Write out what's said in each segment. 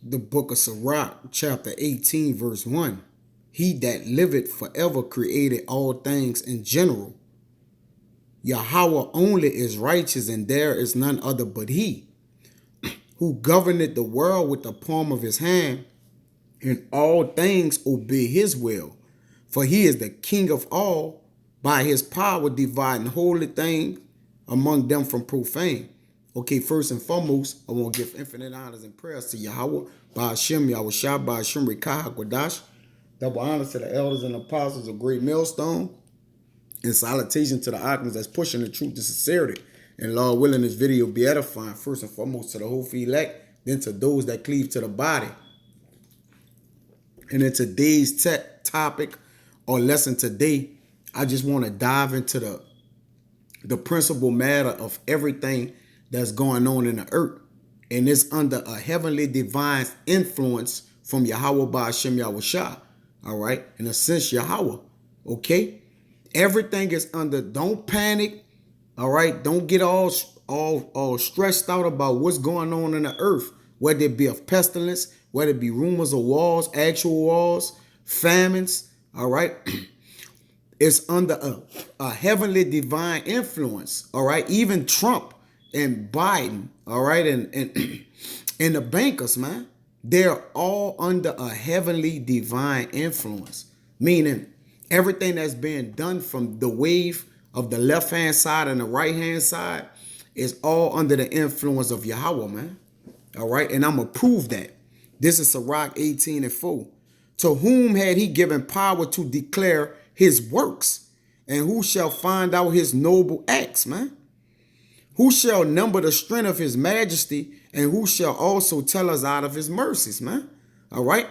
The book of Sirach, chapter 18, verse 1. He that liveth forever created all things in general. Yahweh only is righteous, and there is none other but he, who governeth the world with the palm of his hand, and all things obey his will. For he is the king of all, by his power dividing holy things among them from profane. Okay, first and foremost, I want to give infinite honors and prayers to Yahweh, by Hashem, Yahweh Shah, by Hashem, Rekah HaKodash. Double honors to the elders and apostles of Great Millstone, and salutation to the archons that's pushing the truth to sincerity. And Lord willing, this video be edifying, first and foremost to the whole elect, then to those that cleave to the body. And in today's topic or lesson today, I just want to dive into the principal matter of everything that's going on in the earth. And it's under a heavenly divine influence from Yahweh by Hashem Yahweh Shah. All right. In a sense, Yahweh. Okay. Everything is under. Don't panic. All right. Don't get all stressed out about what's going on in the earth, whether it be of pestilence, whether it be rumors of wars, actual wars, famines. All right. It's under a heavenly divine influence. All right. Even Trump and Biden. All right. And the bankers, man, they're all under a heavenly divine influence, meaning everything that's being done from the wave of the left hand side and the right hand side is all under the influence of Yahweh, man. All right. And I'm going to prove that. This is Sirach 18 and 4. To whom had he given power to declare his works? And who shall find out his noble acts, man? Who shall number the strength of his majesty? And who shall also tell us out of his mercies, man? All right.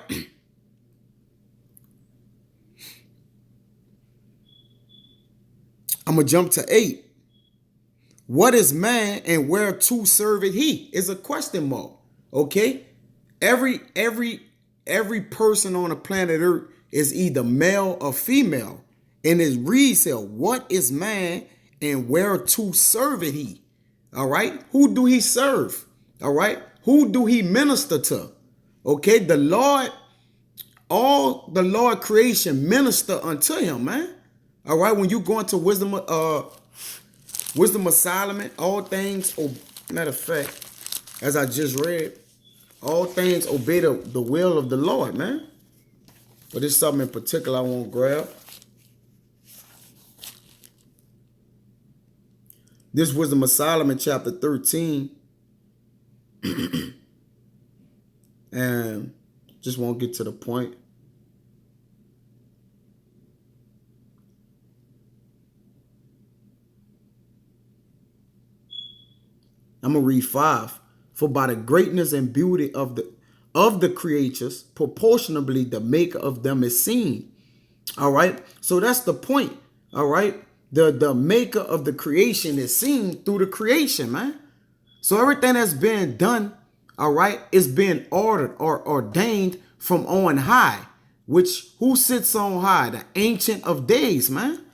I'm going to jump to 8. What is man and whereto serveth he? Is a question mark. Okay. Every person on the planet Earth is either male or female. And it reads here, what is man and whereto serveth he? All right. Who do he serve? All right. Who do he minister to? Okay. The Lord, all the Lord creation minister unto him, man. All right. When you go into wisdom of Solomon, all things, matter of fact, as I just read, all things obey the will of the Lord, man. But there's something in particular I want to grab. This Wisdom of Solomon, chapter 13. And just want to get to the point. I'm going to read 5. For by the greatness and beauty of the creatures, proportionably the maker of them is seen. All right. So that's the point. All right. The maker of the creation is seen through the creation, man. So everything that's being done, all right, is being ordered or ordained from on high, which who sits on high? The Ancient of Days, man.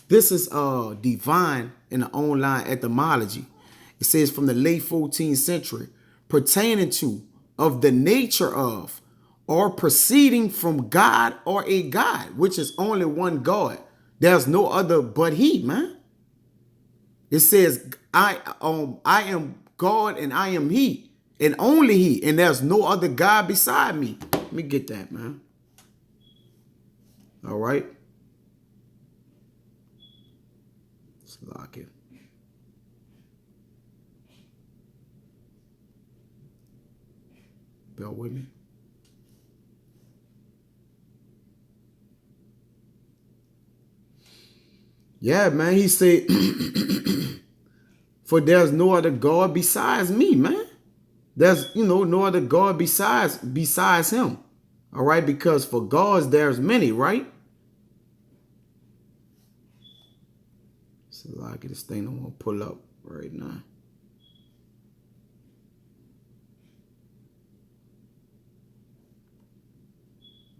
This is divine in the online etymology. It says from the late 14th century, pertaining to, of the nature of, or proceeding from God or a God, which is only one God. There's no other but he, man. It says, I am God and I am he, and only he, and there's no other God beside me. Let me get that, man. All right. Let's lock it. Bear with me. Yeah, man, he said, for there's no other God besides me, man. There's, no other God besides him. All right, because for gods, there's many, right? So I get this thing I'm going to pull up right now.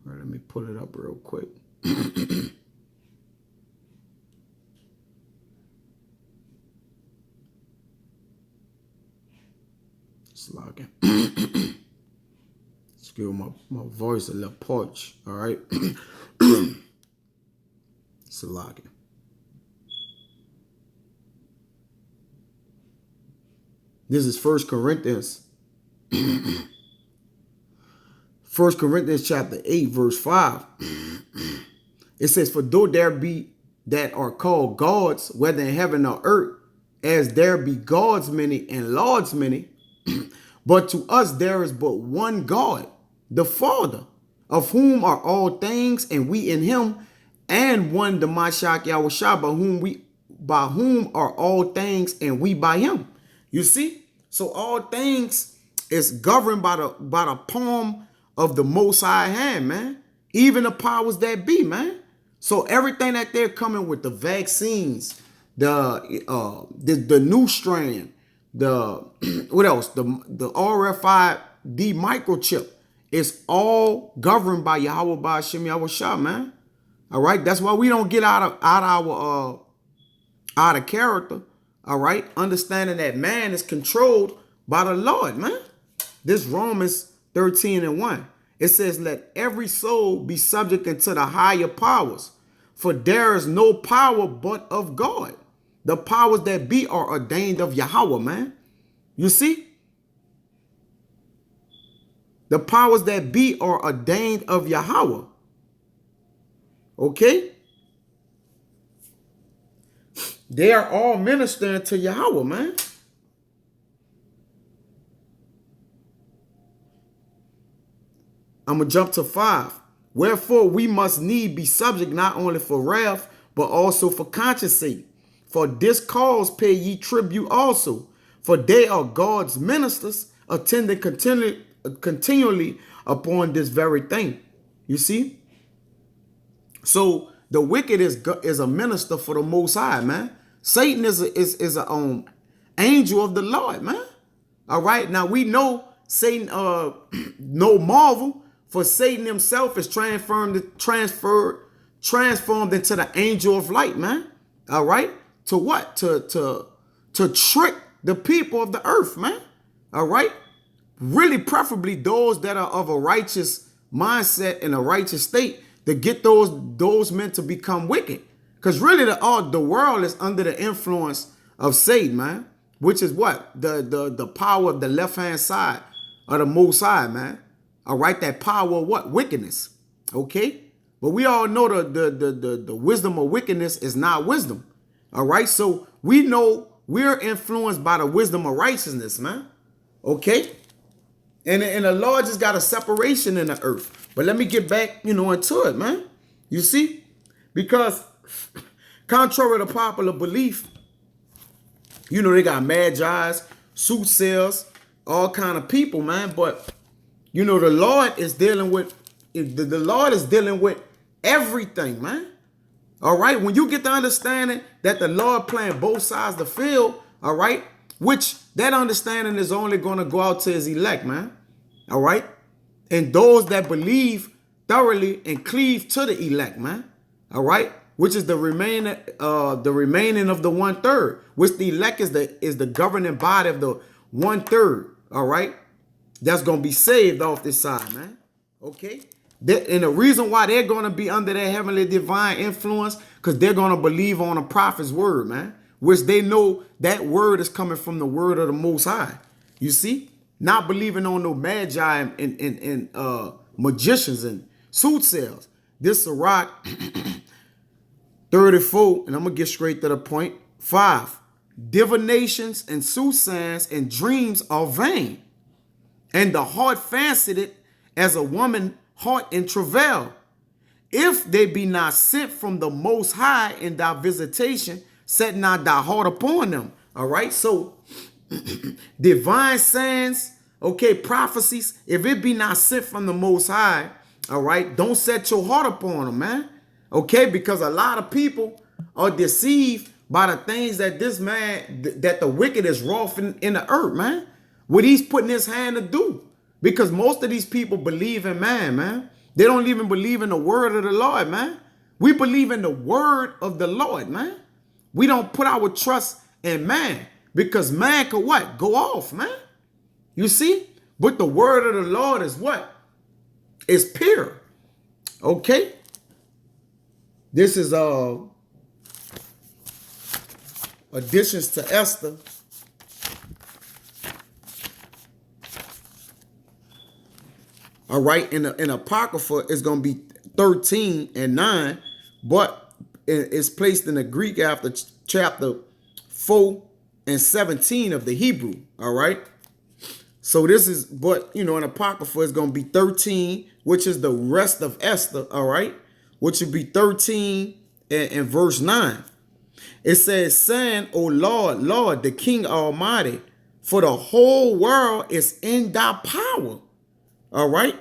All right, let me pull it up real quick. Slogging. Excuse my voice a little parched. All right. Salaki. This is 1 Corinthians. 1 Corinthians chapter 8, verse 5. It says, for though there be that are called gods, whether in heaven or earth, as there be gods many and lords many, but to us there is but one God, the Father, of whom are all things, and we in him, and one the Mashiach Yahushua, by whom are all things, and we by him. You see? So all things is governed by the palm of the Most High hand, man. Even the powers that be, man. So everything that they're coming with, the vaccines, the new strand, what else? The RFID microchip, it's all governed by Yahweh Ba'ashem Yahushua, man. All right, that's why we don't get out of character. All right, understanding that man is controlled by the Lord, man. This Romans 13:1. It says, let every soul be subject unto the higher powers, for there is no power but of God. The powers that be are ordained of Yahweh, man. You see? The powers that be are ordained of Yahweh. Okay? They are all ministering to Yahweh, man. I'm going to jump to 5. Wherefore we must need be subject not only for wrath, but also for conscience sake. For this cause pay ye tribute also. For they are God's ministers, attending continually upon this very thing. You see? So the wicked is a minister for the Most High, man. Satan is an angel of the Lord, man. All right. Now we know Satan, no marvel. For Satan himself is transformed into the angel of light, man. All right. To what? To trick the people of the earth, man. All right. Really, preferably those that are of a righteous mindset and a righteous state, to get those men to become wicked. Because really the world is under the influence of Satan, man. Which is what? The power of the left-hand side of the Most High, man. All right, that power of what? Wickedness. Okay? But we all know the wisdom of wickedness is not wisdom. All right? So we know we're influenced by the wisdom of righteousness, man. Okay? And the Lord just got a separation in the earth. But let me get back, into it, man. You see? Because contrary to popular belief, they got magi's, soothsayers, all kind of people, man. But the Lord is dealing with everything, man. All right. When you get the understanding that the Lord playing both sides of the field, all right, which that understanding is only going to go out to his elect, man. All right. And those that believe thoroughly and cleave to the elect, man. All right. Which is the remaining of the 1/3, which the elect is the governing body of the 1/3. All right. That's going to be saved off this side, man. Okay? And the reason why they're going to be under that heavenly divine influence, because they're going to believe on a prophet's word, man. Which they know that word is coming from the word of the Most High. You see? Not believing on no magi and magicians and soothsayers. This Sirach 34, and I'm going to get straight to the point. 5. Divinations and soothsayers and dreams are vain. And the heart fancied it as a woman heart in travail. If they be not sent from the Most High in thy visitation, set not thy heart upon them. All right. So divine sayings, okay, prophecies, if it be not sent from the Most High, all right, don't set your heart upon them, man. Okay, because a lot of people are deceived by the things that that the wicked is wrought in the earth, man. What he's putting his hand to do. Because most of these people believe in man. They don't even believe in the word of the Lord, man. We believe in the word of the Lord, man. We don't put our trust in man. Because man could what? Go off, man. You see? But the word of the Lord is what? It's pure. Okay. This is additions to Esther. All right, in Apocrypha, it's going to be 13 and 9, but it's placed in the Greek after chapter 4 and 17 of the Hebrew. All right. So this is, but in Apocrypha, it's going to be 13, which is the rest of Esther. All right. Which would be 13 and verse 9. It says, saying, O Lord, Lord, the King Almighty, for the whole world is in thy power. All right.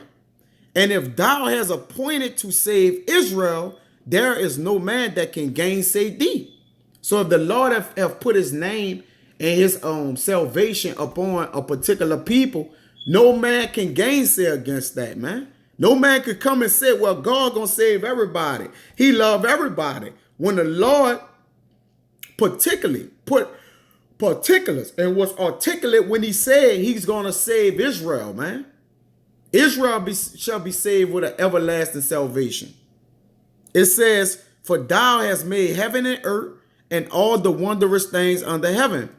And if thou hast appointed to save Israel, there is no man that can gainsay thee. So if the Lord have put his name and his salvation upon a particular people, no man can gainsay against that, man. No man could come and say, well, God gonna save everybody. He love everybody. When the Lord particularly put particulars and was articulate when he said he's gonna save Israel, man. Israel shall be saved with an everlasting salvation. It says, for thou hast made heaven and earth and all the wondrous things under heaven.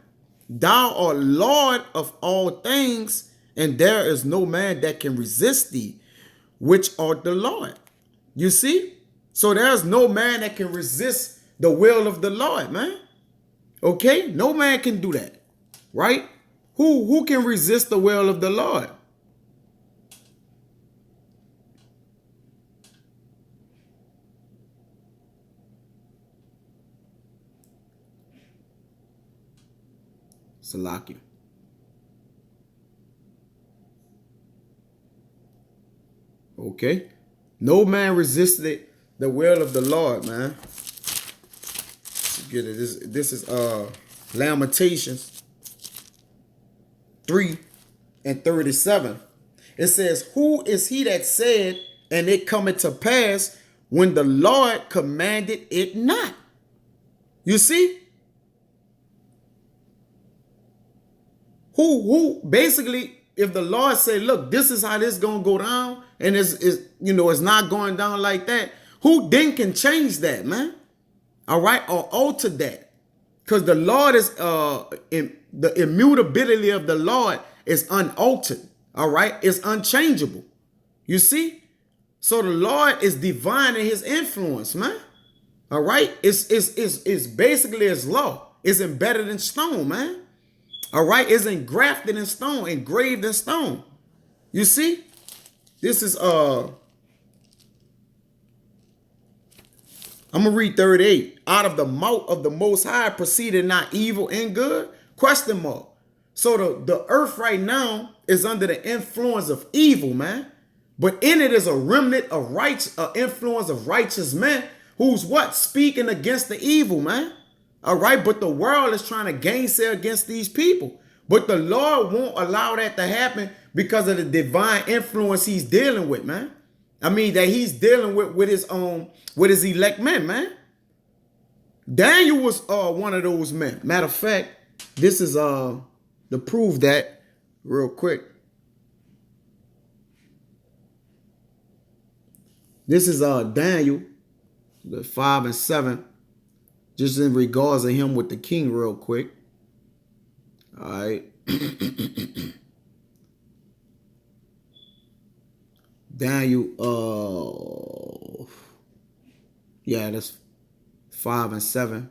Thou art Lord of all things, and there is no man that can resist thee, which art the Lord. You see? So there's no man that can resist the will of the Lord, man. Okay? No man can do that. Right? Who can resist the will of the Lord? Salakia. Okay. No man resisted the will of the Lord, man. Get it. This is Lamentations 3 and 37. It says, who is he that said, and it cometh to pass when the Lord commanded it not? You see? Who basically, if the Lord say, look, this is how this gonna go down, and it's not going down like that, who then can change that, man? All right, or alter that? Because the Lord is the immutability of the Lord is unaltered. All right, it's unchangeable. You see? So the Lord is divine in his influence, man. All right, it's basically his law. It's embedded in stone, man. All right, it's engrafted in stone, engraved in stone. You see? This is I'm gonna read 38. Out of the mouth of the Most High proceeded not evil and good? Question mark. So the earth right now is under the influence of evil, man. But in it is a remnant of influence of righteous men who's what? Speaking against the evil, man. All right, but the world is trying to gainsay against these people. But the Lord won't allow that to happen because of the divine influence he's dealing with, man. I mean, that he's dealing with his elect men, man. Daniel was one of those men. Matter of fact, this is to prove that real quick. This is Daniel, the 5 and 7. Just in regards to him with the king real quick. All right. Daniel, yeah, that's 5 and 7.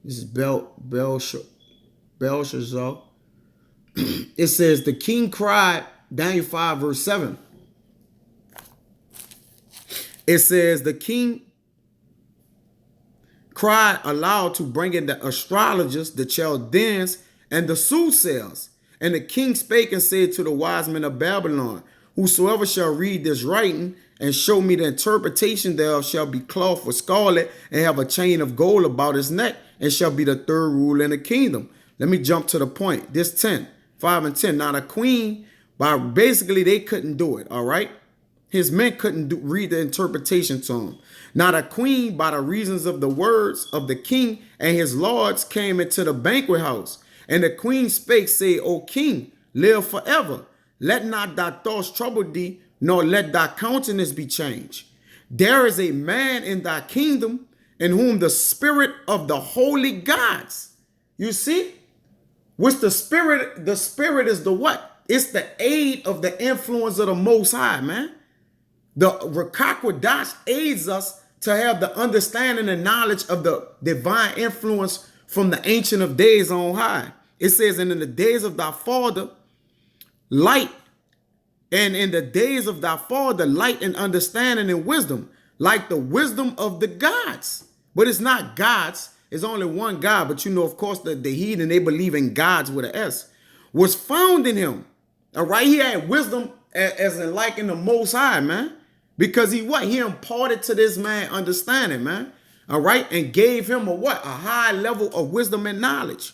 This is Belshazzar. It says, the king cried, Daniel 5 verse 7. It says, the king cried aloud to bring in the astrologers, the Chaldeans, and the soothsayers. And the king spake and said to the wise men of Babylon, whosoever shall read this writing and show me the interpretation thereof shall be cloth with scarlet and have a chain of gold about his neck and shall be the third ruler in the kingdom. Let me jump to the point. This 10, 5 and 10. Now the queen, basically they couldn't do it, all right? His men couldn't read the interpretation to him. Now the queen, by the reasons of the words of the king and his lords, came into the banquet house. And the queen spake, say, O king, live forever. Let not thy thoughts trouble thee, nor let thy countenance be changed. There is a man in thy kingdom in whom the spirit of the holy gods. You see? Which the spirit is the what? It's the aid of the influence of the Most High, man. The Ruach HaKodesh aids us to have the understanding and knowledge of the divine influence from the Ancient of Days on high. It says, and in the days of thy father, light, and in the days of thy father, light and understanding and wisdom, like the wisdom of the gods. But it's not gods. It's only one God. But you know, of course, the heathen, they believe in gods with an S, was found in him. All right. He had wisdom as in like in the Most High, man. Because he what? He imparted to this man understanding, man. All right. And gave him a what? A high level of wisdom and knowledge.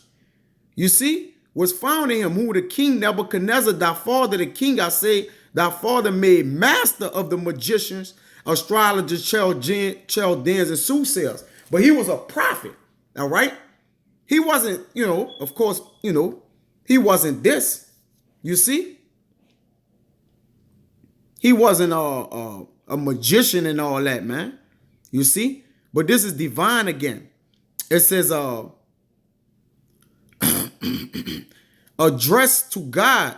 You see? Was found in him, who the king Nebuchadnezzar, thy father, the king, I say, thy father made master of the magicians, astrologers, Chaldeans, and soothsayers. But he was a prophet, all right? He wasn't, of course, he wasn't this, you see? He wasn't a magician and all that, man, you see? But this is divine again. It says, addressed to God,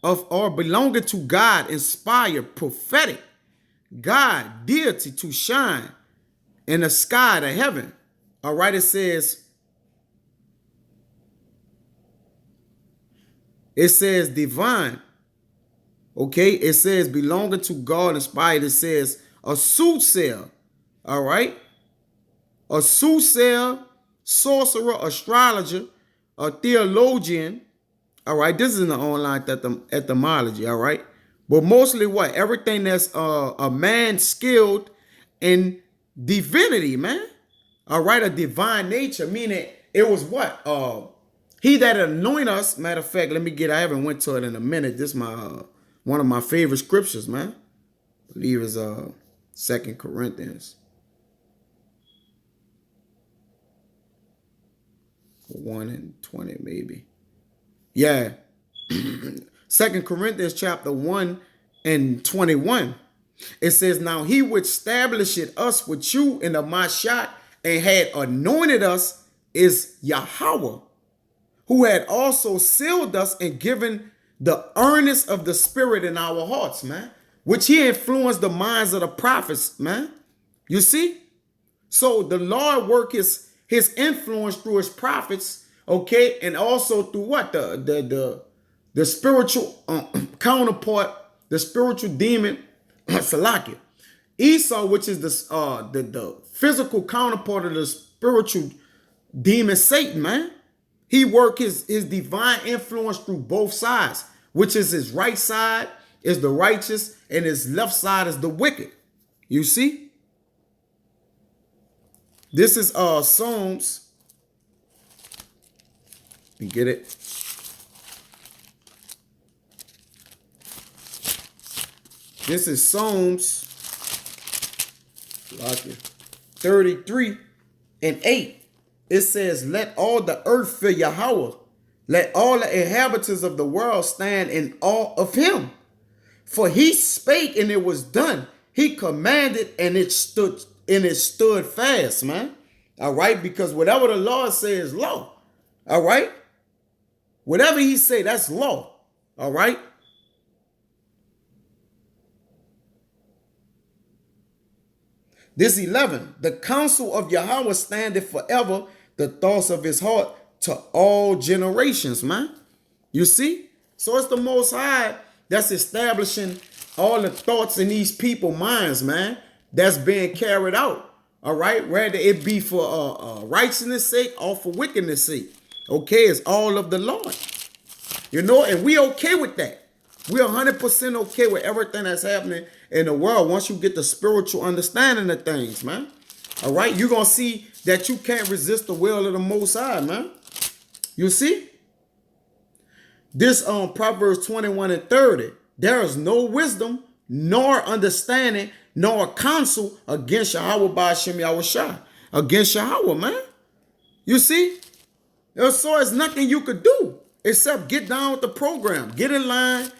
or belonging to God, inspired, prophetic, God, deity to shine in the sky, the heaven. All right, it says divine. Okay, it says belonging to God, inspired. It says a soothsayer. All right, a soothsayer, sorcerer, astrologer, a theologian. All right, this is in the online etymology. All right, but mostly what? Everything that's a man skilled in divinity, man. All right, a divine nature, meaning it was what? He that anoint us. Matter of fact, I haven't went to it in a minute. This is my one of my favorite scriptures, man. I believe is 2 Corinthians 1:20 maybe. Yeah. 2 Corinthians chapter 1:21. It says, now he which established us with you in the Mashat and had anointed us is Yahweh, who had also sealed us and given the earnest of the Spirit in our hearts, man, which he influenced the minds of the prophets, man. You see? So the Lord worked his influence through his prophets, okay, and also through what? The spiritual counterpart, the spiritual demon, Salakia. Esau, which is the physical counterpart of the spiritual demon Satan, man. He worked his divine influence through both sides, which is his right side is the righteous and his left side is the wicked. You see? This is Psalms. You get it? This is Psalms 33:8. It says, let all the earth fear Yahweh. Let all the inhabitants of the world stand in awe of him. For he spake and it was done. He commanded and it stood fast, man. All right, because whatever the Lord says is law. All right, whatever he say, that's law. All right. This 11, the counsel of Yahweh standeth forever, the thoughts of his heart to all generations, man. You see? So it's the Most High that's establishing all the thoughts in these people's minds, man, that's being carried out. All right? Whether it be for righteousness' sake or for wickedness' sake. Okay? It's all of the Lord. And we okay with that. We're 100% okay with everything that's happening in the world once you get the spiritual understanding of things, man. All right? You're going to see that you can't resist the will of the Most High, man. You see? This Proverbs 21:30. There is no wisdom, nor understanding, nor counsel against Yahweh by Hashem Yahushua. Against Yahweh, man. You see? So there's nothing you could do. except get down with the program. Get in line,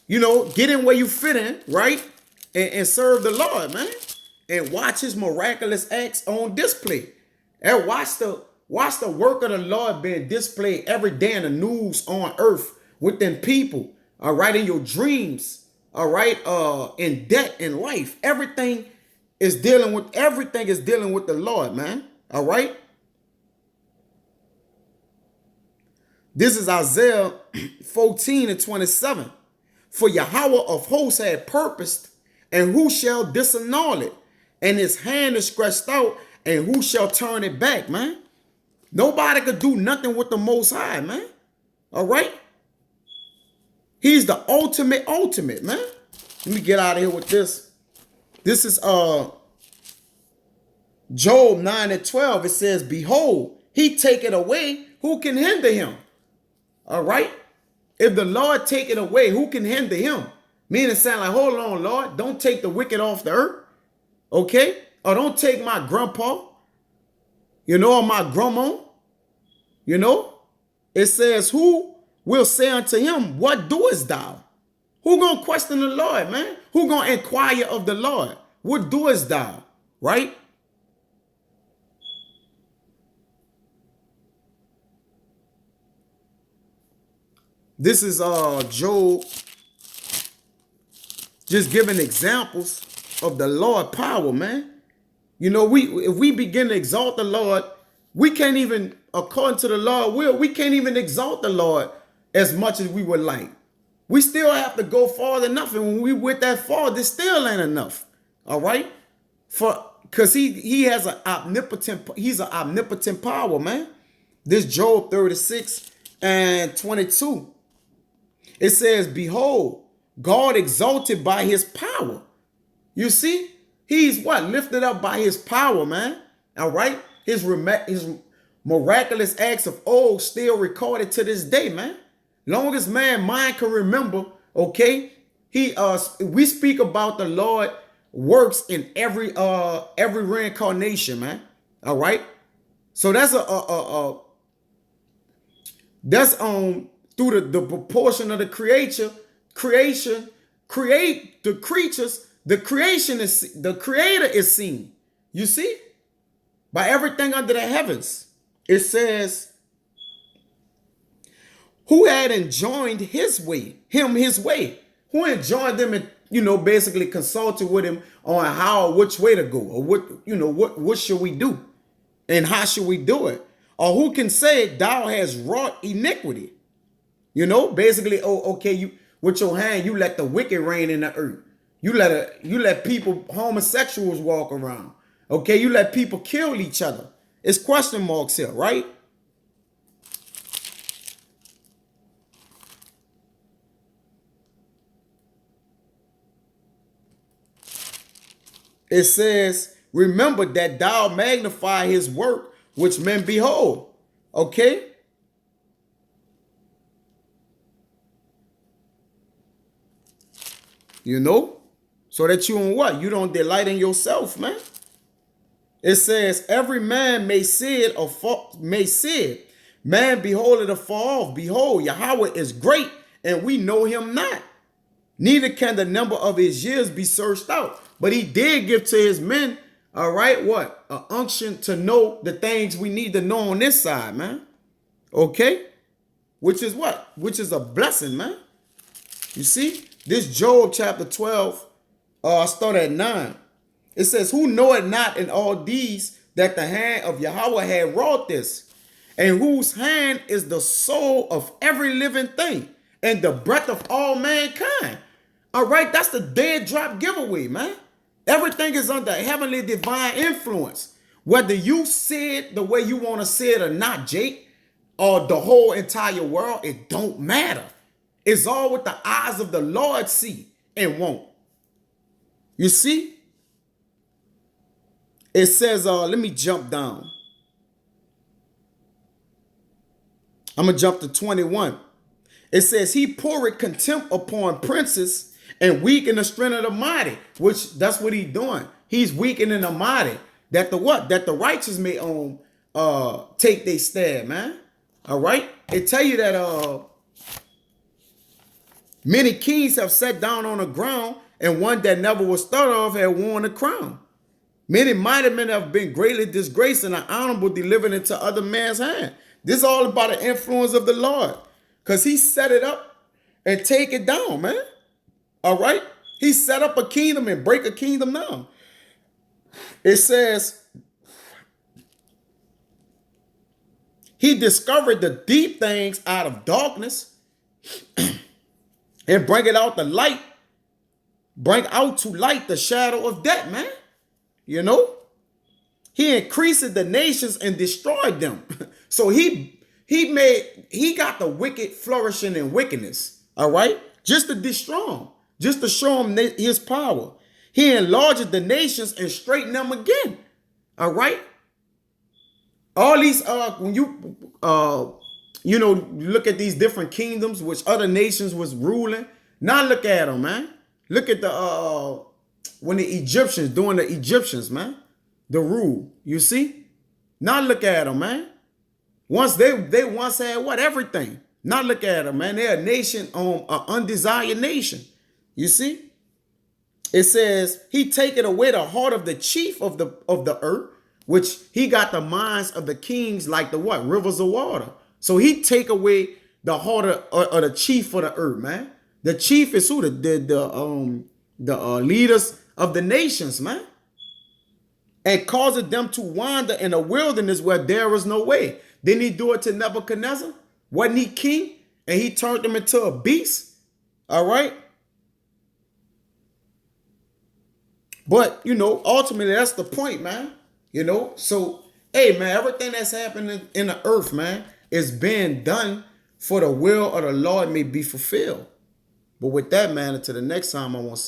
get in where you fit in, right? And serve the Lord, man. And watch his miraculous acts on display. And watch the work of the Lord being displayed every day in the news on earth within people. All right, in your dreams. All right, in debt, in life. Everything is dealing with the Lord, man. All right. This is Isaiah 14:27. For Yahweh of hosts had purposed, and who shall disannul it? And his hand is stretched out, and who shall turn it back, man? Nobody could do nothing with the Most High, man. All right? He's the ultimate, man. Let me get out of here with this. This is Job 9:12. It says, behold, he take it away. Who can hinder him? All right? If the Lord take it away, who can hinder him? Meaning sound like, hold on, Lord. Don't take the wicked off the earth. Okay? Or don't take my grandpa. Or my grandma. It says, who will say unto him, what doest thou? Who gonna question the Lord, man? Who gonna inquire of the Lord? What doest thou? Right? This is Job just giving examples of the Lord power, man. If we begin to exalt the Lord, we can't even, according to the Lord will, we can't even exalt the Lord as much as we would like. We still have to go far enough, and when we went that far, this still ain't enough. All right, because he has an omnipotent power, man. This Job 36:22. It says, behold, God exalted by his power. You see, he's what? Lifted up by his power, man. All right. His miraculous acts of old still recorded to this day, man. Long as mind can remember, okay, we speak about the Lord works in every reincarnation, man. All right. So that's through the proportion of the creation, create the creatures, the creator is seen. You see? By everything under the heavens. It says, who had enjoined his way? Who enjoined them and, basically consulted with him on which way to go, or what should we do? And how should we do it? Or who can say thou hast wrought iniquity? Basically, you with your hand, you let the wicked reign in the earth. You let people, homosexuals walk around. Okay, you let people kill each other. It's question marks here, right? It says, remember that thou magnify his work, which men behold. Okay? So that you in what? You don't delight in yourself, man. It says, every man may see it or may see it. Man behold it afar off. Behold, Yahweh is great, and we know him not. Neither can the number of his years be searched out. But he did give to his men, all right, what? An unction to know the things we need to know on this side, man. Okay? Which is what? Which is a blessing, man. You see? This Job chapter 12, start at 9. It says, who knoweth not in all these that the hand of Yahweh had wrought this, and whose hand is the soul of every living thing, and the breath of all mankind. All right, that's the dead drop giveaway, man. Everything is under heavenly divine influence. Whether you see it the way you want to see it or not, Jake, or the whole entire world, it don't matter. It's all what the eyes of the Lord see and won't. You see? It says, let me jump down. I'm going to jump to 21. It says, he poureth contempt upon princes and weaken the strength of the mighty, which that's what he's doing. He's weakening the mighty, that the what? That the righteous may take their stand, man. All right? It tell you that many kings have sat down on the ground, and one that never was thought of had worn a crown. Many mighty men have been greatly disgraced and are honorable delivered into other man's hand. This is all about the influence of the Lord. Because he set it up and take it down, man. All right? He set up a kingdom and break a kingdom down. It says, he discovered the deep things out of darkness and bring it out the light. Bring out to light the shadow of death, man. You know? He increased the nations and destroyed them. So he got the wicked flourishing in wickedness. All right? Just to destroy them. Just to show him his power. He enlarged the nations and straightened them again. All right? All these, when you look at these different kingdoms which other nations was ruling. Now look at them, man. Look at the, when the Egyptians, doing the Egyptians, man. The rule, you see? Now look at them, man. Once they once had what? Everything. Now look at them, man. They're a nation, an undesired nation. You see? It says, he taketh away the heart of the chief of the earth, which he got the minds of the kings like the what? Rivers of water. So he take away the heart of the chief of the earth, man. The chief is who? The leaders of the nations, man. And caused them to wander in a wilderness where there was no way. Didn't he do it to Nebuchadnezzar? Wasn't he king? And he turned them into a beast. All right. But, ultimately, that's the point, man. So, hey, man, everything that's happening in the earth, man, is being done for the will of the Lord may be fulfilled. But with that, man, until the next time, I want to say,